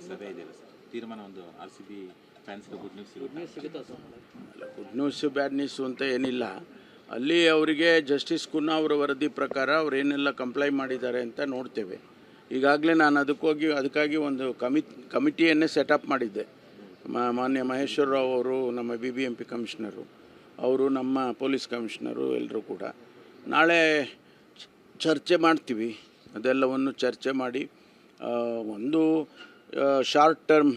ಸಭೆ ಇದೆಯಲ್ಲ ಸರ್, ತೀರ್ಮಾನ ಒಂದು RCB ಫ್ಯಾನ್ಸ್ಗೆ ಗುಡ್ ನ್ಯೂಸ್ ಸಿಗುತ್ತಾ ಸರ್? ಗುಡ್ ನ್ಯೂಸು ಬ್ಯಾಡ್ ನ್ಯೂಸು ಅಂತ ಏನಿಲ್ಲ. ಅಲ್ಲಿ ಅವರಿಗೆ ಜಸ್ಟಿಸ್ ಕುನ್ನಾ ಅವರ ವರದಿ ಪ್ರಕಾರ ಅವ್ರು ಏನೆಲ್ಲ ಕಂಪ್ಲೈ ಮಾಡಿದ್ದಾರೆ ಅಂತ ನೋಡ್ತೇವೆ. ಈಗಾಗಲೇ ನಾನು ಅದಕ್ಕಾಗಿ ಒಂದು ಕಮಿಟಿಯನ್ನೇ ಸೆಟಪ್ ಮಾಡಿದ್ದೆ. ಮಾನ್ಯ ಮಹೇಶ್ವರ ರಾವ್ ಅವರು, ನಮ್ಮ BBMP ಕಮಿಷನರು, ಅವರು ನಮ್ಮ ಪೊಲೀಸ್ ಕಮಿಷನರು, ಎಲ್ಲರೂ ಕೂಡ ನಾಳೆ ಚರ್ಚೆ ಮಾಡ್ತೀವಿ. ಅದೆಲ್ಲವನ್ನು ಚರ್ಚೆ ಮಾಡಿ ಒಂದು short term,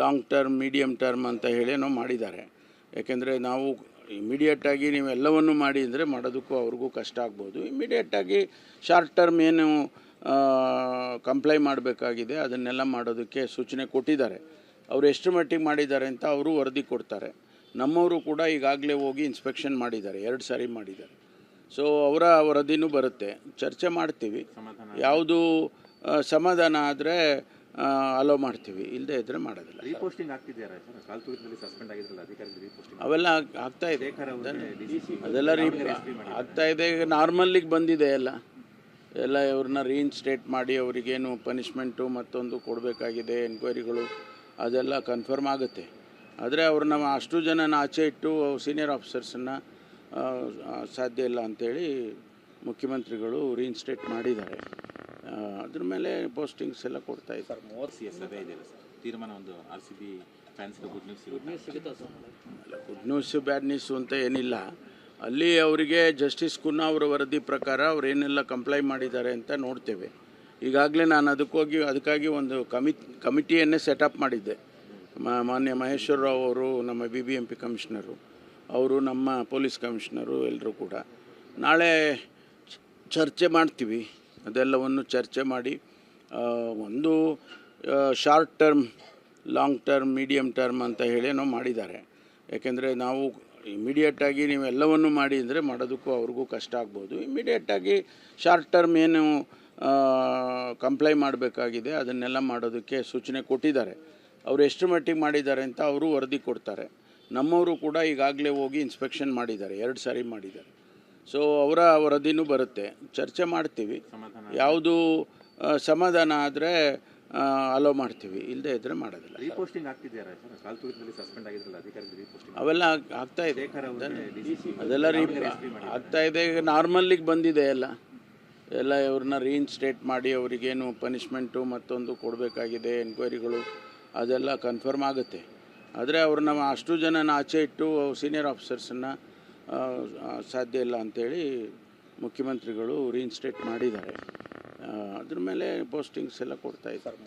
long term, medium term ಅಂತ ಹೇಳಿ ನಾವು ಮಾಡಿದ್ದಾರೆ. ಯಾಕೆಂದರೆ ನಾವು ಇಮಿಡಿಯೇಟಾಗಿ ನೀವೆಲ್ಲವನ್ನು ಮಾಡಿ ಅಂದರೆ ಮಾಡೋದಕ್ಕೂ ಅವ್ರಿಗೂ ಕಷ್ಟ ಆಗ್ಬೋದು. ಇಮಿಡಿಯೇಟಾಗಿ ಶಾರ್ಟ್ ಟರ್ಮ್ ಏನು ಕಂಪ್ಲೈ ಮಾಡಬೇಕಾಗಿದೆ ಅದನ್ನೆಲ್ಲ ಮಾಡೋದಕ್ಕೆ ಸೂಚನೆ ಕೊಟ್ಟಿದ್ದಾರೆ. ಅವರು ಎಷ್ಟು ಮಟ್ಟಿಗೆ ಮಾಡಿದ್ದಾರೆ ಅಂತ ಅವರು ವರದಿ ಕೊಡ್ತಾರೆ. ನಮ್ಮವರು ಕೂಡ ಈಗಾಗಲೇ ಹೋಗಿ ಇನ್ಸ್ಪೆಕ್ಷನ್ ಮಾಡಿದ್ದಾರೆ, 2 ಸಾರಿ ಮಾಡಿದ್ದಾರೆ. ಸೊ ಅವರ ವರದಿನೂ ಬರುತ್ತೆ, ಚರ್ಚೆ ಮಾಡ್ತೀವಿ. ಯಾವುದು ಸಮಾಧಾನ ಆದರೆ ಅಲೋ ಮಾಡ್ತೀವಿ, ಇಲ್ಲದೆ ಇದ್ದರೆ ಮಾಡೋದಿಲ್ಲ. ರೀಪೋಸ್ಟಿಂಗ್ ಆಗ್ತಿದೆಯಾ ಸರ್? ಕಾಲ್ತುಳಿತದಲ್ಲಿ ಸಸ್ಪೆಂಡ್ ಆಗಿದ್ರಲ್ಲ ಅಧಿಕಾರಿಗಳು, ರೀಪೋಸ್ಟಿಂಗ್ ಅವೆಲ್ಲ ಆಗ್ತಾ ಇದೆ, ಅದೆಲ್ಲ ಆಗ್ತಾ ಇದೆ. ಈಗ ನಾರ್ಮಲ್ಲಿಗೆ ಬಂದಿದೆ ಎಲ್ಲ ಇವ್ರನ್ನ ರೀಇನ್ಸ್ಟೇಟ್ ಮಾಡಿ ಅವರಿಗೇನು ಪನಿಷ್ಮೆಂಟು ಮತ್ತೊಂದು ಕೊಡಬೇಕಾಗಿದೆ, ಎನ್ಕ್ವೈರಿಗಳು ಅದೆಲ್ಲ ಕನ್ಫರ್ಮ್ ಆಗುತ್ತೆ. ಆದರೆ ಅವ್ರನ್ನ ಅಷ್ಟು ಜನನ ಆಚೆ ಇಟ್ಟು ಸೀನಿಯರ್ ಆಫೀಸರ್ಸನ್ನು ಸಾಧ್ಯ ಇಲ್ಲ ಅಂಥೇಳಿ ಮುಖ್ಯಮಂತ್ರಿಗಳು ರೀಇನ್ಸ್ಟೇಟ್ ಮಾಡಿದ್ದಾರೆ. ಅದ್ರ ಮೇಲೆ ಪೋಸ್ಟಿಂಗ್ಸ್ ಎಲ್ಲ ಕೊಡ್ತಾ ಇದ್ದಾರೆ. 30 ಸಭೆ ಇದೆಯಲ್ಲ ಸರ್, ತೀರ್ಮಾನ ಒಂದು RCB ಫ್ಯಾನ್ಸ್ಗೆ ಗುಡ್ ನ್ಯೂಸ್ ಸಿಗುತ್ತಾ ಸರ್? ಗುಡ್ ನ್ಯೂಸು ಬ್ಯಾಡ್ ನ್ಯೂಸು ಅಂತ ಏನಿಲ್ಲ. ಅಲ್ಲಿ ಅವರಿಗೆ ಜಸ್ಟಿಸ್ ಕುನ್ನಾ ಅವರ ವರದಿ ಪ್ರಕಾರ ಅವ್ರು ಏನೆಲ್ಲ ಕಂಪ್ಲೈ ಮಾಡಿದ್ದಾರೆ ಅಂತ ನೋಡ್ತೇವೆ. ಈಗಾಗಲೇ ನಾನು ಅದಕ್ಕಾಗಿ ಒಂದು ಕಮಿಟಿಯನ್ನೇ ಸೆಟಪ್ ಮಾಡಿದ್ದೆ. ಮಾನ್ಯ ಮಹೇಶ್ವರ ರಾವ್ ಅವರು, ನಮ್ಮ BBMP ಕಮಿಷನರು, ಅವರು ನಮ್ಮ ಪೊಲೀಸ್ ಕಮಿಷನರು, ಎಲ್ಲರೂ ಕೂಡ ನಾಳೆ ಚರ್ಚೆ ಮಾಡ್ತೀವಿ. ಅದೆಲ್ಲವನ್ನು ಚರ್ಚೆ ಮಾಡಿ ಒಂದು short term, long term, medium term ಅಂತ ಹೇಳಿ ನಾವು ಮಾಡಿದ್ದಾರೆ. ಯಾಕೆಂದರೆ ನಾವು ಇಮಿಡಿಯೇಟಾಗಿ ನೀವೆಲ್ಲವನ್ನು ಮಾಡಿ ಅಂದರೆ ಮಾಡೋದಕ್ಕೂ ಅವ್ರಿಗೂ ಕಷ್ಟ ಆಗ್ಬೋದು. ಇಮಿಡಿಯೇಟಾಗಿ ಶಾರ್ಟ್ ಟರ್ಮ್ ಏನು ಕಂಪ್ಲೈ ಮಾಡಬೇಕಾಗಿದೆ ಅದನ್ನೆಲ್ಲ ಮಾಡೋದಕ್ಕೆ ಸೂಚನೆ ಕೊಟ್ಟಿದ್ದಾರೆ. ಅವರು ಎಷ್ಟು ಮಟ್ಟಿಗೆ ಮಾಡಿದ್ದಾರೆ ಅಂತ ಅವರು ವರದಿ ಕೊಡ್ತಾರೆ. ನಮ್ಮವರು ಕೂಡ ಈಗಾಗಲೇ ಹೋಗಿ ಇನ್ಸ್ಪೆಕ್ಷನ್ ಮಾಡಿದ್ದಾರೆ, 2 ಸಾರಿ ಮಾಡಿದ್ದಾರೆ. ಸೊ ಅವರ ವರದಿನೂ ಬರುತ್ತೆ, ಚರ್ಚೆ ಮಾಡ್ತೀವಿ. ಯಾವುದು ಸಮಾಧಾನ ಆದರೆ ಅಲೋ ಮಾಡ್ತೀವಿ, ಇಲ್ಲದೆ ಇದ್ದರೆ ಮಾಡೋದಿಲ್ಲ. ರೀಪೋಸ್ಟಿಂಗ್ ಆಗ್ತಿದೆಯಾ ಸರ್? ಕಾಲ್ತುಳಿತದಲ್ಲಿ ಸಸ್ಪೆಂಡ್ ಆಗಿದ್ರಲ್ಲ ಅಧಿಕಾರಿಗಳು, ರೀಪೋಸ್ಟಿಂಗ್ ಅವೆಲ್ಲ ಆಗ್ತಾ ಇದೆ, ಅದೆಲ್ಲ ಆಗ್ತಾ ಇದೆ. ಈಗ ನಾರ್ಮಲ್ಲಿಗೆ ಬಂದಿದೆ ಎಲ್ಲ ಇವ್ರನ್ನ ರೀಇನ್ಸ್ಟೇಟ್ ಮಾಡಿ ಅವರಿಗೇನು ಪನಿಷ್ಮೆಂಟು ಮತ್ತೊಂದು ಕೊಡಬೇಕಾಗಿದೆ, ಎನ್ಕ್ವೈರಿಗಳು ಅದೆಲ್ಲ ಕನ್ಫರ್ಮ್ ಆಗುತ್ತೆ. ಆದರೆ ಅವ್ರನ್ನ ಅಷ್ಟು ಜನನ ಆಚೆ ಇಟ್ಟು ಸೀನಿಯರ್ ಆಫೀಸರ್ಸನ್ನು ಸಾಧ್ಯ ಇಲ್ಲ ಅಂಥೇಳಿ ಮುಖ್ಯಮಂತ್ರಿಗಳು ರೀಇನ್ಸ್ಟೇಟ್ ಮಾಡಿದ್ದಾರೆ. ಅದ್ರ ಮೇಲೆ ಪೋಸ್ಟಿಂಗ್ಸ್ ಎಲ್ಲ ಕೊಡ್ತಾ ಇದ್ದಾರೆ.